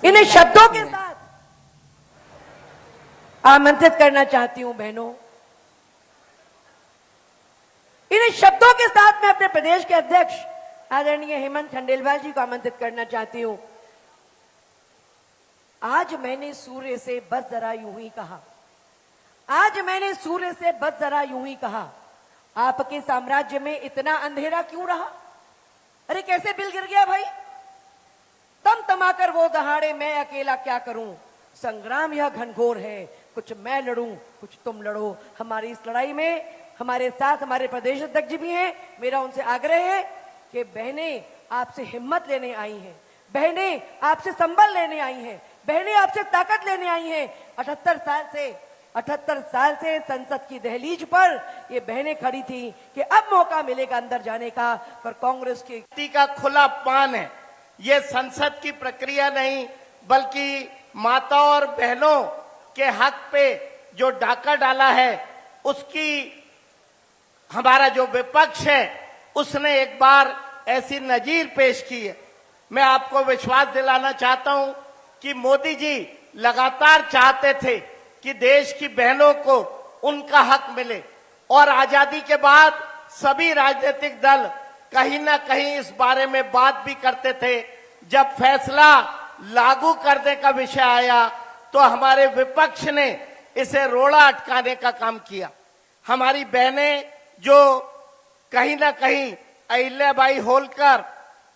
इन्हें शब्दों के साथ आमंत्रित करना चाहती हूं बहनों। इन्हें शब्दों के साथ मैं अपने प्रदेश के अध्यक्ष आदरणीय हेमंत खंडेलवाल जी को आमंत्रित करना चाहती हूं। आज मैंने सूर्य से बस जरा यूं ही कहा, आज मैंने सूर्य से बस जरा यूं ही कहा, आपके साम्राज्य में इतना अंधेरा क्यों रहा? अरे कैसे बिल गिर गया भाई। तम तमाकर वो दहाड़े मैं अकेला क्या करूं, संग्राम यह घनघोर है, कुछ मैं लड़ूं कुछ तुम लड़ो। हमारी इस लड़ाई में हमारे साथ हमारे प्रदेश अध्यक्ष जी भी हैं। मेरा उनसे आग्रह है कि बहनें आपसे हिम्मत लेने आई हैं, बहनें आपसे संबल लेने आई हैं, बहनें आपसे ताकत लेने आई हैं। 78 साल से संसद की दहलीज पर ये बहनें खड़ी थी कि अब मौका मिलेगा अंदर जाने का, पर कांग्रेस की का खुला पान है। ये संसद की प्रक्रिया नहीं बल्कि माता और बहनों के हक पे जो डाका डाला है, उसकी हमारा जो विपक्ष है उसने एक बार ऐसी नजीर पेश की है। मैं आपको विश्वास दिलाना चाहता हूं कि मोदी जी लगातार चाहते थे कि देश की बहनों को उनका हक मिले, और आजादी के बाद सभी राजनीतिक दल कहीं ना कहीं इस बारे में बात भी करते थे। जब फैसला लागू करने का विषय आया तो हमारे विपक्ष ने इसे रोड़ा अटकाने का काम किया। हमारी बहनें जो कहीं ना कहीं अहिल्याबाई होलकर,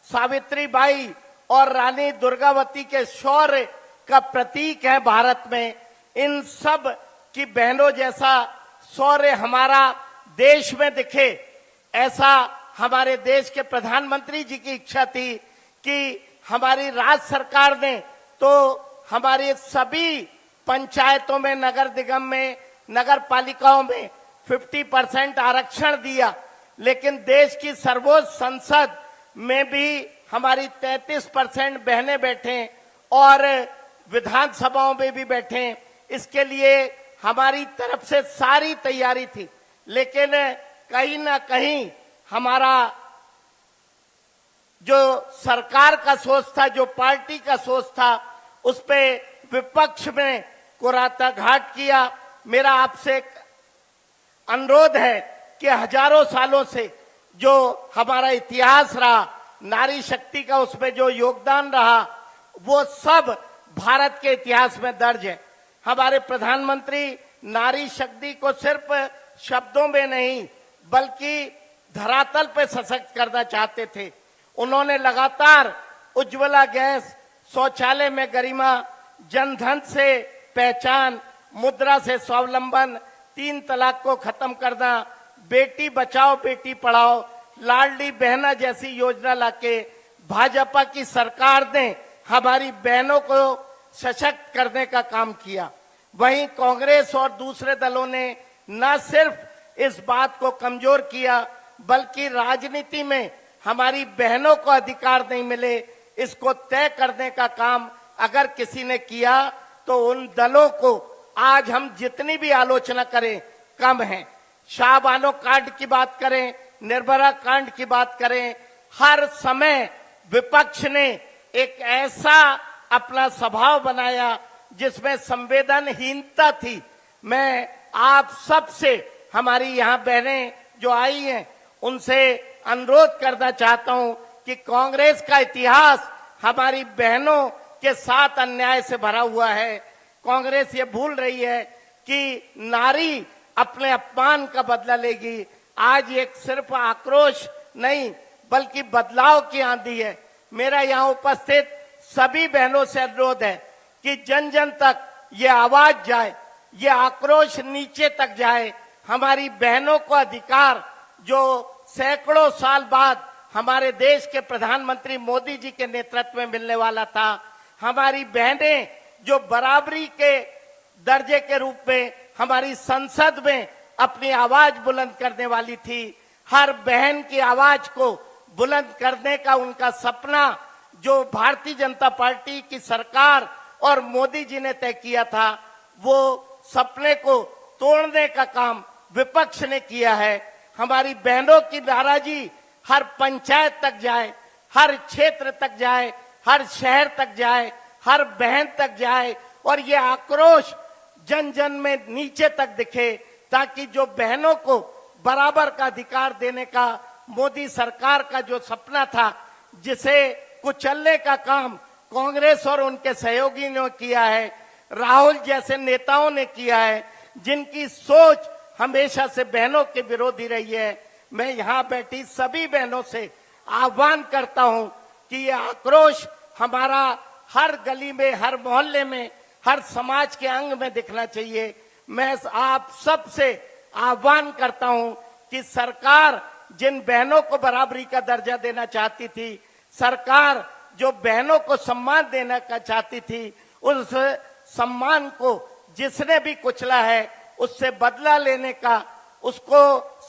सावित्रीबाई और रानी दुर्गावती के शौर्य का प्रतीक है भारत में, इन सब की बहनों जैसा शौर्य हमारा देश में दिखे, ऐसा हमारे देश के प्रधानमंत्री जी की इच्छा थी कि हमारी राज्य सरकार ने तो हमारी सभी पंचायतों में, नगर निगम में, नगर पालिकाओं में 50% आरक्षण दिया, लेकिन देश की सर्वोच्च संसद में भी हमारी 33% बहनें बैठे और विधानसभाओं में भी बैठे। इसके लिए हमारी तरफ से सारी तैयारी थी, लेकिन कहीं ना कहीं हमारा जो सरकार का सोच था, जो पार्टी का सोच था, उस पे विपक्ष में कुराताघात किया। मेरा आपसे एक अनुरोध है कि हजारों सालों से जो हमारा इतिहास रहा, नारी शक्ति का उसमें जो योगदान रहा, वो सब भारत के इतिहास में दर्ज है। हमारे प्रधानमंत्री नारी शक्ति को सिर्फ शब्दों में नहीं बल्कि धरातल पे सशक्त करना चाहते थे। उन्होंने लगातार उज्ज्वला गैस, शौचालय में गरिमा, जनधन से पहचान, मुद्रा से स्वावलंबन, 3 तलाक को खत्म करना, बेटी बचाओ बेटी पढ़ाओ, लाडली बहना जैसी योजना लाके भाजपा की सरकार ने हमारी बहनों को सशक्त करने का काम किया। वहीं कांग्रेस और दूसरे दलों ने न सिर्फ इस बात को कमजोर किया बल्कि राजनीति में हमारी बहनों को अधिकार नहीं मिले, इसको तय करने का काम अगर किसी ने किया तो उन दलों को आज हम जितनी भी आलोचना करें कम है। शाहबानो कांड की बात करें, निर्भया कांड की बात करें, हर समय विपक्ष ने एक ऐसा अपना स्वभाव बनाया जिसमें संवेदनहीनता थी। मैं आप सबसे, हमारी यहाँ बहनें जो आई हैं, उनसे अनुरोध करना चाहता हूं कि कांग्रेस का इतिहास हमारी बहनों के साथ अन्याय से भरा हुआ है। कांग्रेस ये भूल रही है कि नारी अपने अपमान का बदला लेगी। आज एक सिर्फ आक्रोश नहीं बल्कि बदलाव की आंधी है। मेरा यहाँ उपस्थित सभी बहनों से अनुरोध है कि जन जन तक ये आवाज जाए, ये आक्रोश नीचे तक जाए। हमारी बहनों को अधिकार जो सैकड़ों साल बाद हमारे देश के प्रधानमंत्री मोदी जी के नेतृत्व में मिलने वाला था, हमारी बहनें जो बराबरी के दर्जे के रूप में हमारी संसद में अपनी आवाज बुलंद करने वाली थी, हर बहन की आवाज को बुलंद करने का उनका सपना जो भारतीय जनता पार्टी की सरकार और मोदी जी ने तय किया था, वो सपने को तोड़ने का काम विपक्ष ने किया है। हमारी बहनों की नाराजगी हर पंचायत तक जाए, हर क्षेत्र तक जाए, हर शहर तक जाए। हर बहन तक जाए और ये आक्रोश जन जन में नीचे तक दिखे, ताकि जो बहनों को बराबर का अधिकार देने का मोदी सरकार का जो सपना था, जिसे कुचलने का काम कांग्रेस और उनके सहयोगी ने किया है, राहुल जैसे नेताओं ने किया है, जिनकी सोच हमेशा से बहनों के विरोधी रही है, मैं यहां बैठी सभी बहनों से आह्वान करता हूं कि ये आक्रोश हमारा हर गली में, हर मोहल्ले में, हर समाज के अंग में दिखना चाहिए। मैं आप सब से आह्वान करता हूं कि सरकार जिन बहनों को बराबरी का दर्जा देना चाहती थी, सरकार जो बहनों को सम्मान देना का चाहती थी, उस सम्मान को जिसने भी कुचला है उससे बदला लेने का, उसको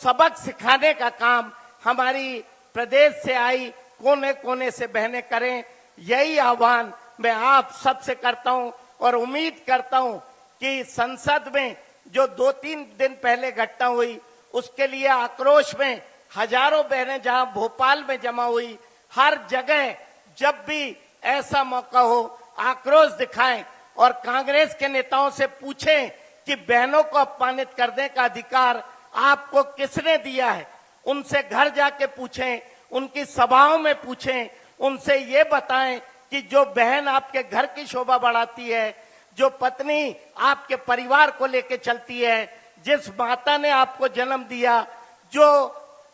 सबक सिखाने का काम हमारी प्रदेश से आई कोने कोने से बहनें करें। यही आह्वान मैं आप सबसे करता हूं और उम्मीद करता हूं कि संसद में जो 2-3 दिन पहले घटना हुई, उसके लिए आक्रोश में हजारों बहनें जहां भोपाल में जमा हुई, हर जगह जब भी ऐसा मौका हो आक्रोश दिखाएं और कांग्रेस के नेताओं से पूछें कि बहनों को अपमानित करने का अधिकार आपको किसने दिया है। उनसे घर जाके पूछें, उनकी सभाओं में पूछें, उनसे ये बताएं कि जो बहन आपके घर की शोभा बढ़ाती है, जो पत्नी आपके परिवार को लेके चलती है, जिस माता ने आपको जन्म दिया, जो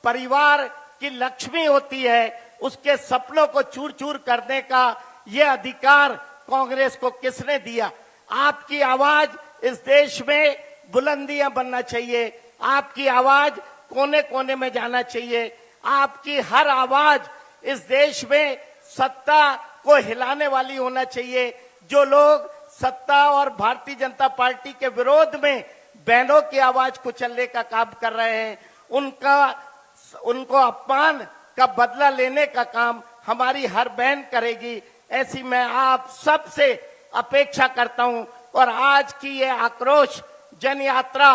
परिवार की लक्ष्मी होती है, उसके सपनों को चूर चूर करने का ये अधिकार कांग्रेस को किसने दिया। आपकी आवाज इस देश में बुलंदियां बनना चाहिए, आपकी आवाज कोने कोने में जाना चाहिए, आपकी हर आवाज इस देश में सत्ता को हिलाने वाली होना चाहिए। जो लोग सत्ता और भारतीय जनता पार्टी के विरोध में बहनों की आवाज कुचलने का काम कर रहे हैं, उनको अपमान का बदला लेने का काम हमारी हर बहन करेगी, ऐसी मैं आप सब से अपेक्षा करता हूं। और आज की ये आक्रोश जन यात्रा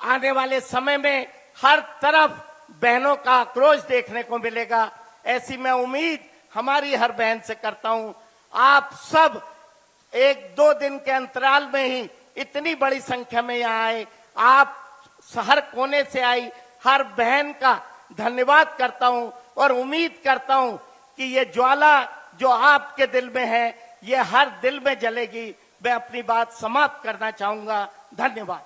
आने वाले समय में हर तरफ बहनों का आक्रोश देखने को मिलेगा, ऐसी मैं उम्मीद हमारी हर बहन से करता हूं। आप सब 1-2 दिन के अंतराल में ही इतनी बड़ी संख्या में यहाँ आए, आप हर कोने से आई हर बहन का धन्यवाद करता हूं और उम्मीद करता हूं कि ये ज्वाला जो आपके दिल में है, ये हर दिल में जलेगी। मैं अपनी बात समाप्त करना चाहूंगा। धन्यवाद।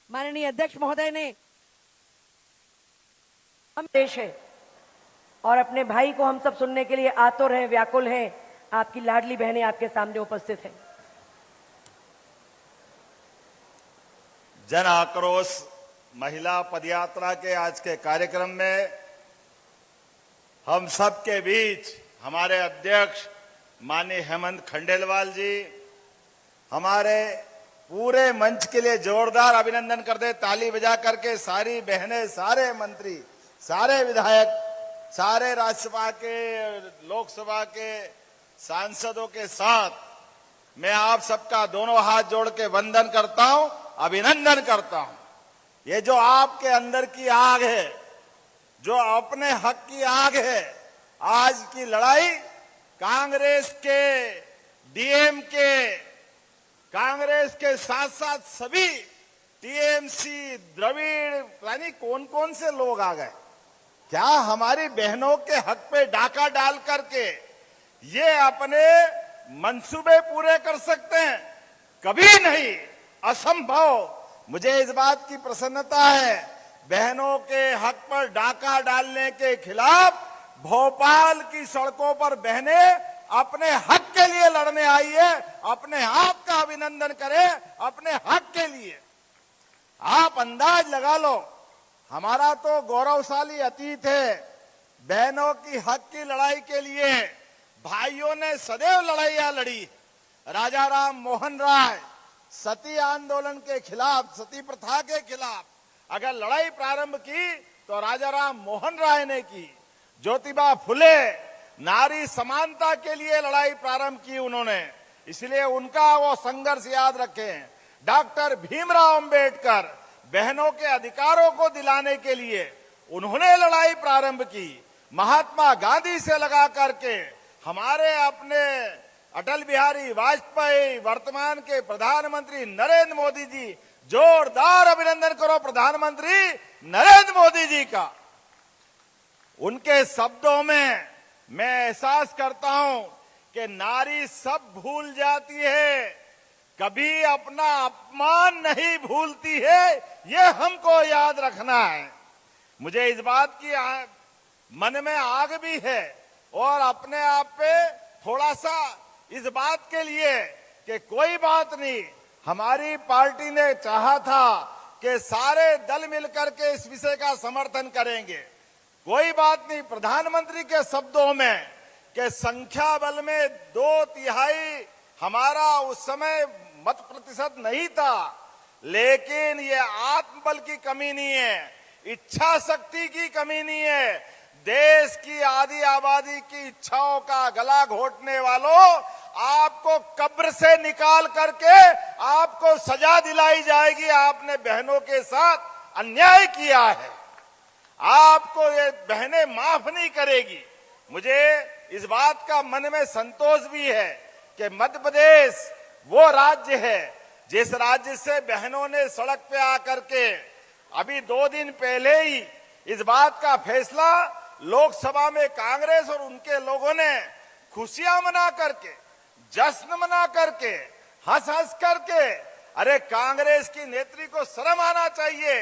माननीय अध्यक्ष महोदय ने हम देश है और अपने भाई को हम सब सुनने के लिए आतुर हैं, व्याकुल हैं। आपकी लाडली बहनें आपके सामने उपस्थित हैं। जन आक्रोश महिला पदयात्रा के आज के कार्यक्रम में हम सब के बीच हमारे अध्यक्ष माननीय हेमंत खंडेलवाल जी, हमारे पूरे मंच के लिए जोरदार अभिनंदन कर दे, ताली बजा करके सारी बहनें, सारे मंत्री, सारे विधायक, सारे राज्यसभा के, लोकसभा के सांसदों के साथ मैं आप सबका दोनों हाथ जोड़ के वंदन करता हूं, अभिनंदन करता हूं। ये जो आपके अंदर की आग है, जो अपने हक की आग है, आज की लड़ाई कांग्रेस के, डीएमके, कांग्रेस के साथ साथ सभी टीएमसी, द्रविड़, यानी कौन कौन से लोग आ गए। क्या हमारी बहनों के हक पे डाका डाल करके ये अपने मंसूबे पूरे कर सकते हैं? कभी नहीं, असंभव। मुझे इस बात की प्रसन्नता है, बहनों के हक पर डाका डालने के खिलाफ भोपाल की सड़कों पर बहनें अपने हक के लिए लड़ने आई है। अपने आप का अभिनंदन करें, अपने हक के लिए। आप अंदाज लगा लो, हमारा तो गौरवशाली अतीत है। बहनों की हक की लड़ाई के लिए भाइयों ने सदैव लड़ाइयां लड़ी। राजा राम मोहन राय सती आंदोलन के खिलाफ, सती प्रथा के खिलाफ अगर लड़ाई प्रारंभ की तो राजा राम मोहन राय ने की। ज्योतिबा फुले नारी समानता के लिए लड़ाई प्रारंभ की उन्होंने, इसलिए उनका वो संघर्ष याद रखें। डॉक्टर भीमराव अंबेडकर बहनों के अधिकारों को दिलाने के लिए उन्होंने लड़ाई प्रारंभ की। महात्मा गांधी से लगा करके हमारे अपने अटल बिहारी वाजपेयी, वर्तमान के प्रधानमंत्री नरेंद्र मोदी जी, जोरदार अभिनंदन करो प्रधानमंत्री नरेंद्र मोदी जी का। उनके शब्दों में मैं एहसास करता हूं कि नारी सब भूल जाती है, कभी अपना अपमान नहीं भूलती है, ये हमको याद रखना है। मुझे इस बात की मन में आग भी है और अपने आप पे थोड़ा सा इस बात के लिए कि कोई बात नहीं, हमारी पार्टी ने चाहा था कि सारे दल मिलकर के इस विषय का समर्थन करेंगे। कोई बात नहीं, प्रधानमंत्री के शब्दों में कि संख्या बल में 2/3 हमारा उस समय मत प्रतिशत नहीं था, लेकिन ये आत्मबल की कमी नहीं है, इच्छा शक्ति की कमी नहीं है। देश की आधी आबादी की इच्छाओं का गला घोटने वालों, आपको कब्र से निकाल करके आपको सजा दिलाई जाएगी। आपने बहनों के साथ अन्याय किया है, आपको ये बहनें माफ नहीं करेगी। मुझे इस बात का मन में संतोष भी है कि मध्य प्रदेश वो राज्य है जिस राज्य से बहनों ने सड़क पे आकर के अभी 2 दिन पहले ही इस बात का फैसला लोकसभा में कांग्रेस और उनके लोगों ने खुशियां मना करके, जश्न मना करके, हंस हंस करके, अरे कांग्रेस की नेत्री को शर्म आना चाहिए।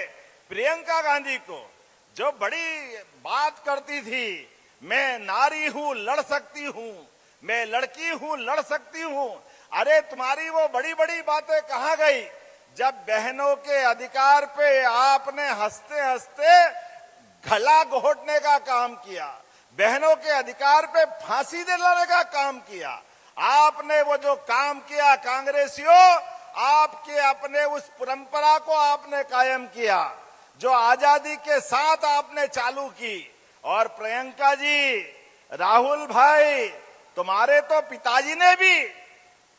प्रियंका गांधी को जो बड़ी बात करती थी, मैं नारी हूं लड़ सकती हूं, मैं लड़की हूं लड़ सकती हूं, अरे तुम्हारी वो बड़ी बड़ी बातें कहां गई जब बहनों के अधिकार पे आपने हंसते हंसते गला घोटने का काम किया, बहनों के अधिकार पे फांसी दिलाने का काम किया। आपने वो जो काम किया कांग्रेसियों, आपके अपने उस परंपरा को आपने कायम किया जो आजादी के साथ आपने चालू की। और प्रियंका जी, राहुल भाई, तुम्हारे तो पिताजी ने भी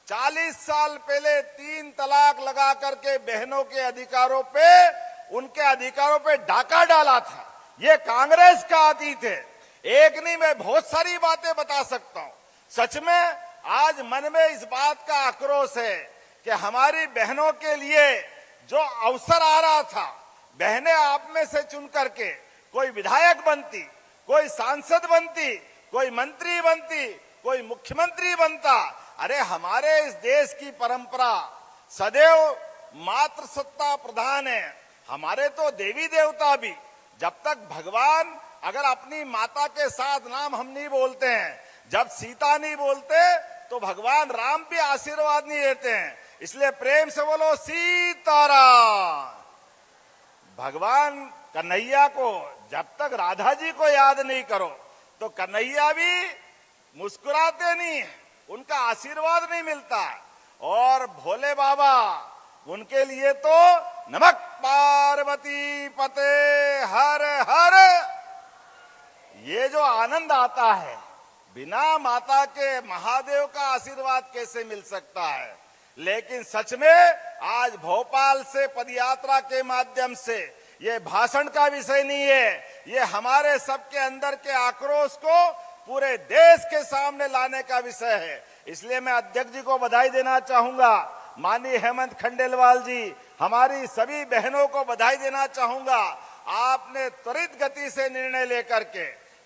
40 साल पहले 3 तलाक लगा करके बहनों के अधिकारों पे, उनके अधिकारों पे डाका डाला था। ये कांग्रेस का अतीत है। एक नहीं, मैं बहुत सारी बातें बता सकता हूं। सच में आज मन में इस बात का आक्रोश है कि हमारी बहनों के लिए जो अवसर आ रहा था, बहनें आप में से चुन करके कोई विधायक बनती, कोई सांसद बनती, कोई मंत्री बनती, कोई मुख्यमंत्री बनता। अरे हमारे इस देश की परंपरा सदैव मातृ सत्ता प्रधान है। हमारे तो देवी देवता भी, जब तक भगवान अगर अपनी माता के साथ नाम हम नहीं बोलते हैं, जब सीता नहीं बोलते तो भगवान राम भी आशीर्वाद नहीं देते हैं। इसलिए प्रेम से बोलो सीताराम। भगवान कन्हैया को जब तक राधा जी को याद नहीं करो तो कन्हैया भी मुस्कुराते नहीं, उनका आशीर्वाद नहीं मिलता। और भोले बाबा, उनके लिए तो नमक पार्वती पते हर हर, ये जो आनंद आता है, बिना माता के महादेव का आशीर्वाद कैसे मिल सकता है। लेकिन सच में आज भोपाल से पदयात्रा के माध्यम से ये भाषण का विषय नहीं है, ये हमारे सबके अंदर के आक्रोश को पूरे देश के सामने लाने का विषय है। इसलिए मैं अध्यक्ष जी को बधाई देना चाहूंगा, माननीय हेमंत खंडेलवाल जी, हमारी सभी बहनों को बधाई देना चाहूंगा। आपने त्वरित गति से निर्णय लेकर के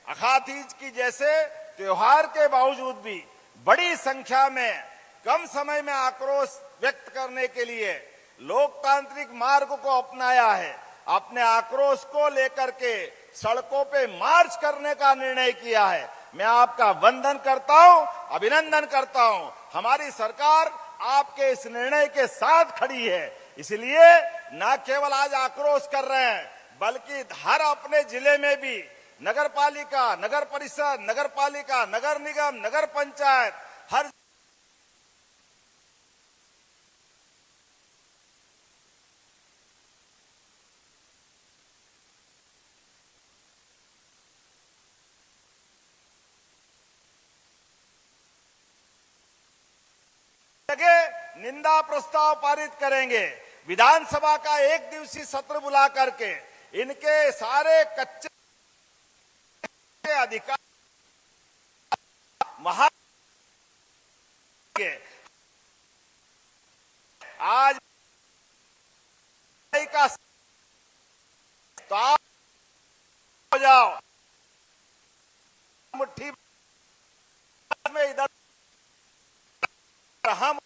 अखाड़ तीज की जैसे त्योहार के बावजूद भी बड़ी संख्या में कम समय में आक्रोश व्यक्त करने के लिए लोकतांत्रिक मार्ग को अपनाया है। अपने आक्रोश को लेकर के सड़कों पे मार्च करने का निर्णय किया है। मैं आपका वंदन करता हूं, अभिनंदन करता हूं। हमारी सरकार आपके इस निर्णय के साथ खड़ी है। इसलिए न केवल आज आक्रोश कर रहे हैं, बल्कि हर अपने जिले में भी नगर पालिका, नगर परिषद, नगर पालिका, नगर निगम, नगर पंचायत, हर जगह निंदा प्रस्ताव पारित करेंगे। विधानसभा का 1 दिवसीय सत्र बुला करके इनके सारे कच्चे अधिकार महा आज का तो आप हो जाओ मुट्ठी में इधर हम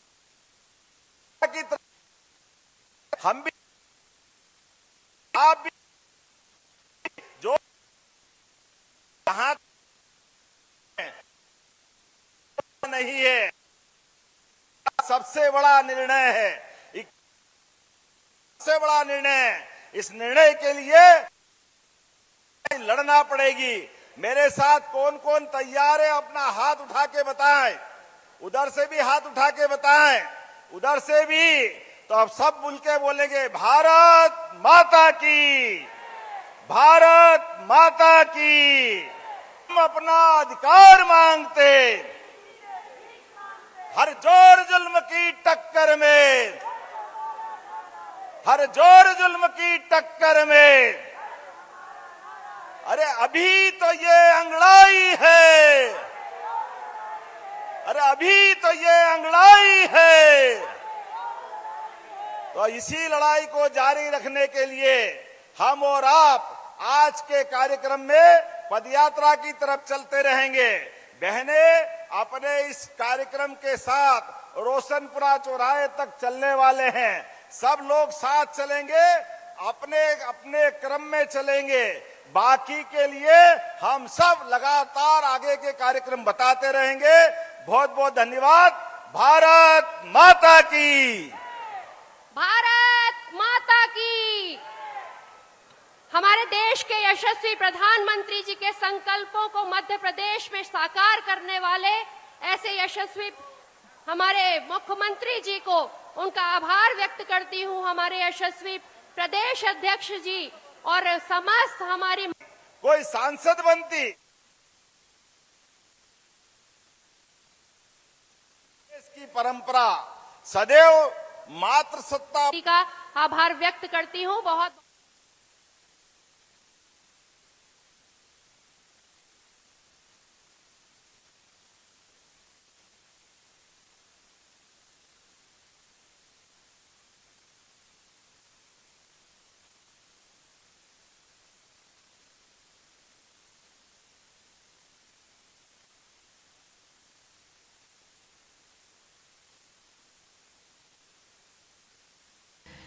की तरफ हम भी आप भी जो कहां नहीं है सबसे बड़ा निर्णय है सबसे बड़ा निर्णय इस निर्णय के लिए लड़ना पड़ेगी मेरे साथ कौन कौन तैयार है अपना हाथ उठा के बताएं उधर से भी हाथ उठा के बताएं उधर से भी तो अब सब मिल के बोलेंगे भारत माता की भारत माता की हम अपना अधिकार मांगते हर जोर जुल्म की टक्कर में हर जोर जुल्म की टक्कर में अरे अभी तो ये अंगड़ाई है अरे अभी तो ये अंगड़ाई है तो इसी लड़ाई को जारी रखने के लिए हम और आप आज के कार्यक्रम में पदयात्रा की तरफ चलते रहेंगे बहने अपने इस कार्यक्रम के साथ रोशनपुरा चौराहे तक चलने वाले हैं सब लोग साथ चलेंगे अपने अपने क्रम में चलेंगे बाकी के लिए हम सब लगातार आगे के कार्यक्रम बताते रहेंगे बहुत बहुत धन्यवाद भारत माता की भारत माता की हमारे देश के यशस्वी प्रधानमंत्री जी के संकल्पों को मध्य प्रदेश में साकार करने वाले ऐसे यशस्वी हमारे मुख्यमंत्री जी को उनका आभार व्यक्त करती हूं हमारे यशस्वी प्रदेश अध्यक्ष जी और समस्त हमारी कोई सांसद बनती देश की परंपरा सदैव मातृ सत्ता का आभार व्यक्त करती हूं बहुत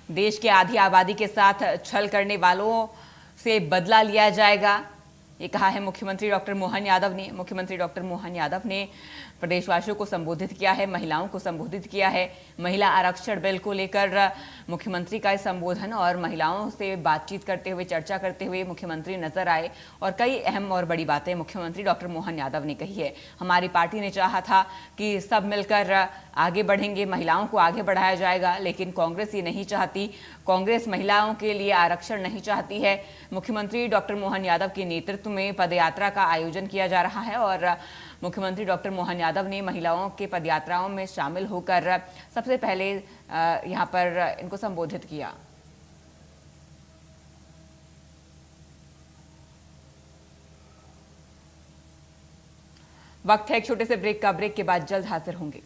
देश की आधी आबादी के साथ छल करने वालों से बदला लिया जाएगा, ये कहा है मुख्यमंत्री डॉक्टर मोहन यादव ने। मुख्यमंत्री डॉक्टर मोहन यादव ने प्रदेशवासियों को संबोधित किया है, महिलाओं को संबोधित किया है। महिला आरक्षण बिल को लेकर मुख्यमंत्री का संबोधन और महिलाओं से बातचीत करते हुए, चर्चा करते हुए मुख्यमंत्री नजर आए और कई अहम और बड़ी बातें मुख्यमंत्री डॉक्टर मोहन यादव ने कही है। हमारी पार्टी ने चाहा था कि सब मिलकर आगे बढ़ेंगे, महिलाओं को आगे बढ़ाया जाएगा, लेकिन कांग्रेस ये नहीं चाहती। कांग्रेस महिलाओं के लिए आरक्षण नहीं चाहती है। मुख्यमंत्री डॉक्टर मोहन यादव के नेतृत्व में पदयात्रा का आयोजन किया जा रहा है और मुख्यमंत्री डॉक्टर मोहन यादव ने महिलाओं के पदयात्राओं में शामिल होकर सबसे पहले यहां पर इनको संबोधित किया। वक्त है एक छोटे से ब्रेक का। ब्रेक के बाद जल्द हाजिर होंगे।